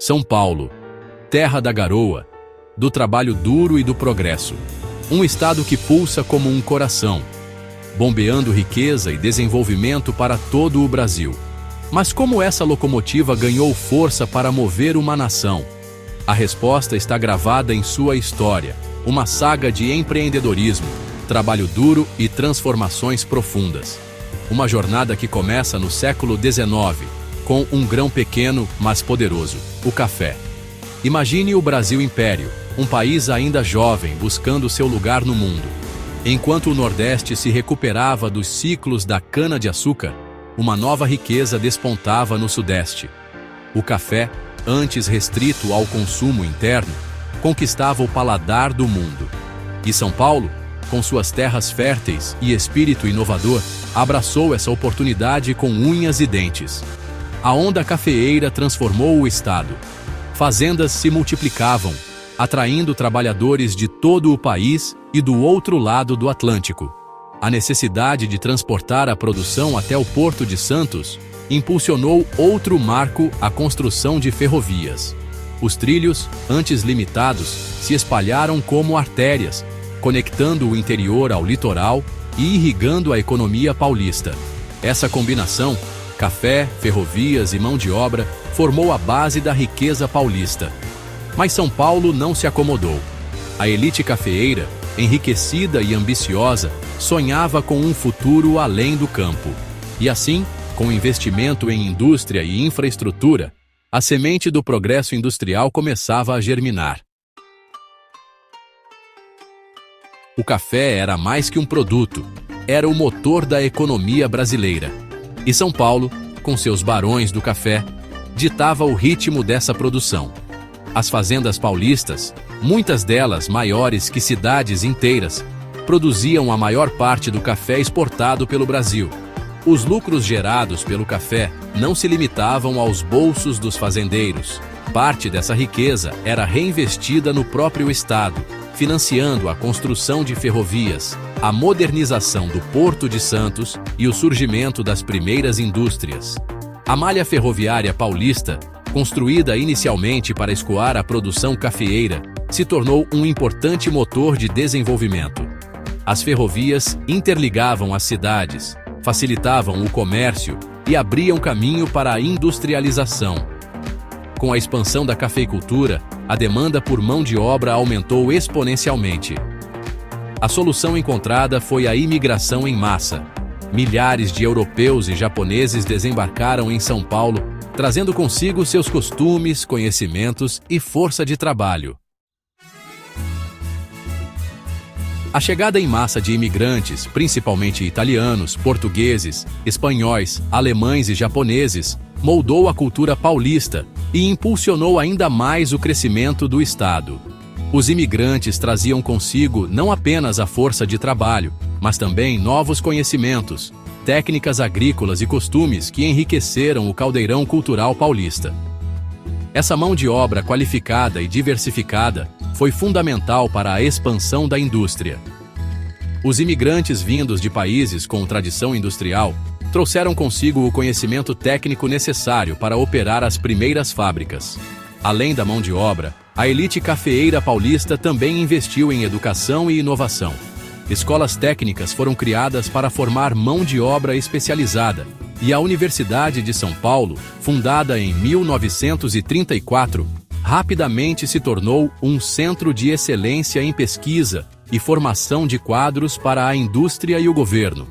São Paulo, terra da garoa, do trabalho duro e do progresso. Um estado que pulsa como um coração, bombeando riqueza e desenvolvimento para todo o Brasil. Mas como essa locomotiva ganhou força para mover uma nação? A resposta está gravada em sua história, uma saga de empreendedorismo, trabalho duro e transformações profundas. Uma jornada que começa no século XIX, com um grão pequeno, mas poderoso, o café. Imagine o Brasil Império, um país ainda jovem buscando seu lugar no mundo. Enquanto o Nordeste se recuperava dos ciclos da cana-de-açúcar, uma nova riqueza despontava no Sudeste. O café, antes restrito ao consumo interno, conquistava o paladar do mundo. E São Paulo, com suas terras férteis e espírito inovador, abraçou essa oportunidade com unhas e dentes. A onda cafeeira transformou o estado. Fazendas se multiplicavam, atraindo trabalhadores de todo o país e do outro lado do Atlântico. A necessidade de transportar a produção até o Porto de Santos impulsionou outro marco, a construção de ferrovias. Os trilhos, antes limitados, se espalharam como artérias, conectando o interior ao litoral e irrigando a economia paulista. Essa combinação, café, ferrovias e mão de obra, formou a base da riqueza paulista. Mas São Paulo não se acomodou. A elite cafeeira, enriquecida e ambiciosa, sonhava com um futuro além do campo. E assim, com investimento em indústria e infraestrutura, a semente do progresso industrial começava a germinar. O café era mais que um produto, era o motor da economia brasileira. E São Paulo, com seus barões do café, ditava o ritmo dessa produção. As fazendas paulistas, muitas delas maiores que cidades inteiras, produziam a maior parte do café exportado pelo Brasil. Os lucros gerados pelo café não se limitavam aos bolsos dos fazendeiros. Parte dessa riqueza era reinvestida no próprio estado, financiando a construção de ferrovias, a modernização do Porto de Santos e o surgimento das primeiras indústrias. A malha ferroviária paulista, construída inicialmente para escoar a produção cafeeira, se tornou um importante motor de desenvolvimento. As ferrovias interligavam as cidades, facilitavam o comércio e abriam caminho para a industrialização. Com a expansão da cafeicultura, a demanda por mão de obra aumentou exponencialmente. A solução encontrada foi a imigração em massa. Milhares de europeus e japoneses desembarcaram em São Paulo, trazendo consigo seus costumes, conhecimentos e força de trabalho. A chegada em massa de imigrantes, principalmente italianos, portugueses, espanhóis, alemães e japoneses, moldou a cultura paulista e impulsionou ainda mais o crescimento do estado. Os imigrantes traziam consigo não apenas a força de trabalho, mas também novos conhecimentos, técnicas agrícolas e costumes que enriqueceram o caldeirão cultural paulista. Essa mão de obra qualificada e diversificada foi fundamental para a expansão da indústria. Os imigrantes vindos de países com tradição industrial trouxeram consigo o conhecimento técnico necessário para operar as primeiras fábricas. Além da mão de obra, a elite cafeeira paulista também investiu em educação e inovação. Escolas técnicas foram criadas para formar mão de obra especializada, e a Universidade de São Paulo, fundada em 1934, rapidamente se tornou um centro de excelência em pesquisa e formação de quadros para a indústria e o governo.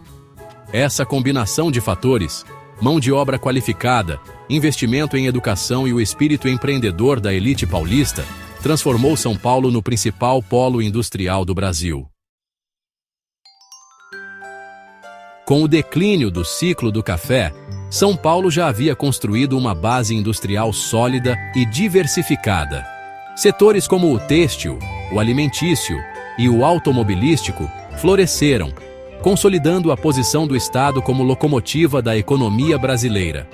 Essa combinação de fatores, mão de obra qualificada, investimento em educação e o espírito empreendedor da elite paulista, transformou São Paulo no principal polo industrial do Brasil. Com o declínio do ciclo do café, São Paulo já havia construído uma base industrial sólida e diversificada. Setores como o têxtil, o alimentício e o automobilístico floresceram, consolidando a posição do estado como locomotiva da economia brasileira.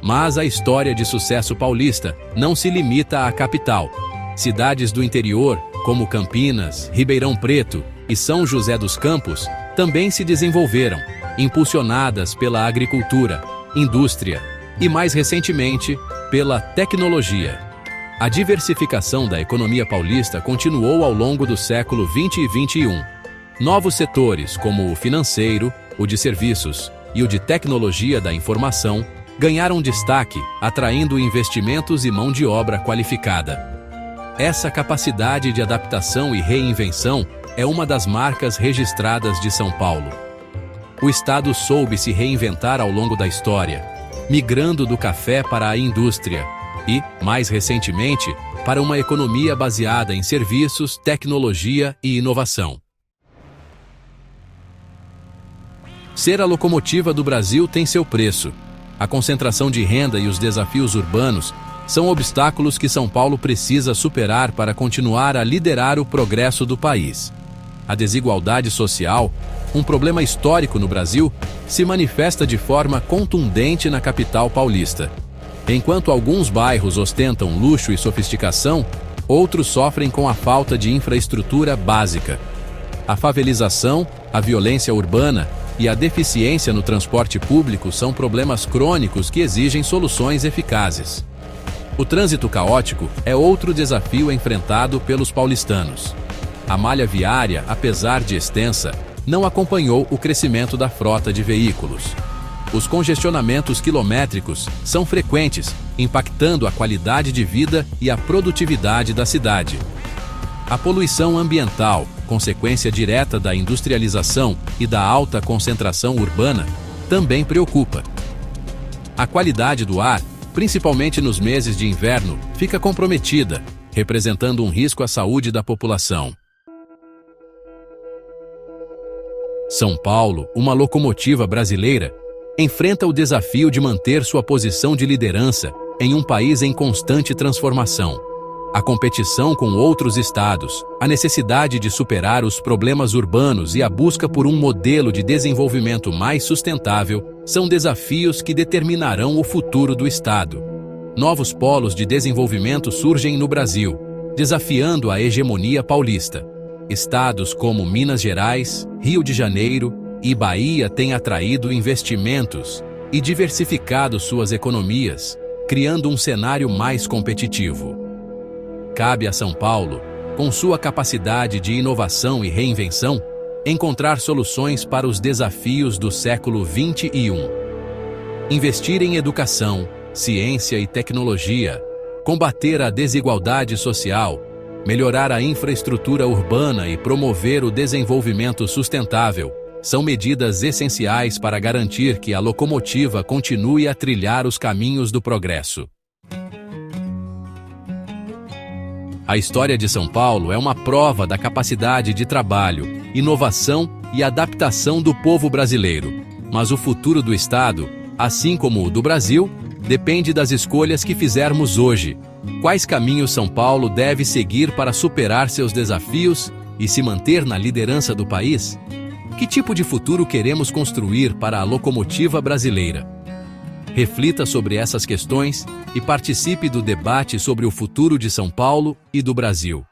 Mas a história de sucesso paulista não se limita à capital. Cidades do interior, como Campinas, Ribeirão Preto e São José dos Campos, também se desenvolveram, impulsionadas pela agricultura, indústria e, mais recentemente, pela tecnologia. A diversificação da economia paulista continuou ao longo do século XX e XXI. Novos setores, como o financeiro, o de serviços e o de tecnologia da informação, ganharam destaque, atraindo investimentos e mão de obra qualificada. Essa capacidade de adaptação e reinvenção é uma das marcas registradas de São Paulo. O estado soube se reinventar ao longo da história, migrando do café para a indústria e, mais recentemente, para uma economia baseada em serviços, tecnologia e inovação. Ser a locomotiva do Brasil tem seu preço. A concentração de renda e os desafios urbanos são obstáculos que São Paulo precisa superar para continuar a liderar o progresso do país. A desigualdade social, um problema histórico no Brasil, se manifesta de forma contundente na capital paulista. Enquanto alguns bairros ostentam luxo e sofisticação, outros sofrem com a falta de infraestrutura básica. A favelização, a violência urbana e a deficiência no transporte público são problemas crônicos que exigem soluções eficazes. O trânsito caótico é outro desafio enfrentado pelos paulistanos. A malha viária, apesar de extensa, não acompanhou o crescimento da frota de veículos. Os congestionamentos quilométricos são frequentes, impactando a qualidade de vida e a produtividade da cidade. A poluição ambiental, consequência direta da industrialização e da alta concentração urbana, também preocupa. A qualidade do ar, principalmente nos meses de inverno, fica comprometida, representando um risco à saúde da população. São Paulo, uma locomotiva brasileira, enfrenta o desafio de manter sua posição de liderança em um país em constante transformação. A competição com outros estados, a necessidade de superar os problemas urbanos e a busca por um modelo de desenvolvimento mais sustentável são desafios que determinarão o futuro do estado. Novos polos de desenvolvimento surgem no Brasil, desafiando a hegemonia paulista. Estados como Minas Gerais, Rio de Janeiro e Bahia têm atraído investimentos e diversificado suas economias, criando um cenário mais competitivo. Cabe a São Paulo, com sua capacidade de inovação e reinvenção, encontrar soluções para os desafios do século XXI. Investir em educação, ciência e tecnologia, combater a desigualdade social, melhorar a infraestrutura urbana e promover o desenvolvimento sustentável são medidas essenciais para garantir que a locomotiva continue a trilhar os caminhos do progresso. A história de São Paulo é uma prova da capacidade de trabalho, inovação e adaptação do povo brasileiro. Mas o futuro do Estado, assim como o do Brasil, depende das escolhas que fizermos hoje. Quais caminhos São Paulo deve seguir para superar seus desafios e se manter na liderança do país? Que tipo de futuro queremos construir para a locomotiva brasileira? Reflita sobre essas questões e participe do debate sobre o futuro de São Paulo e do Brasil.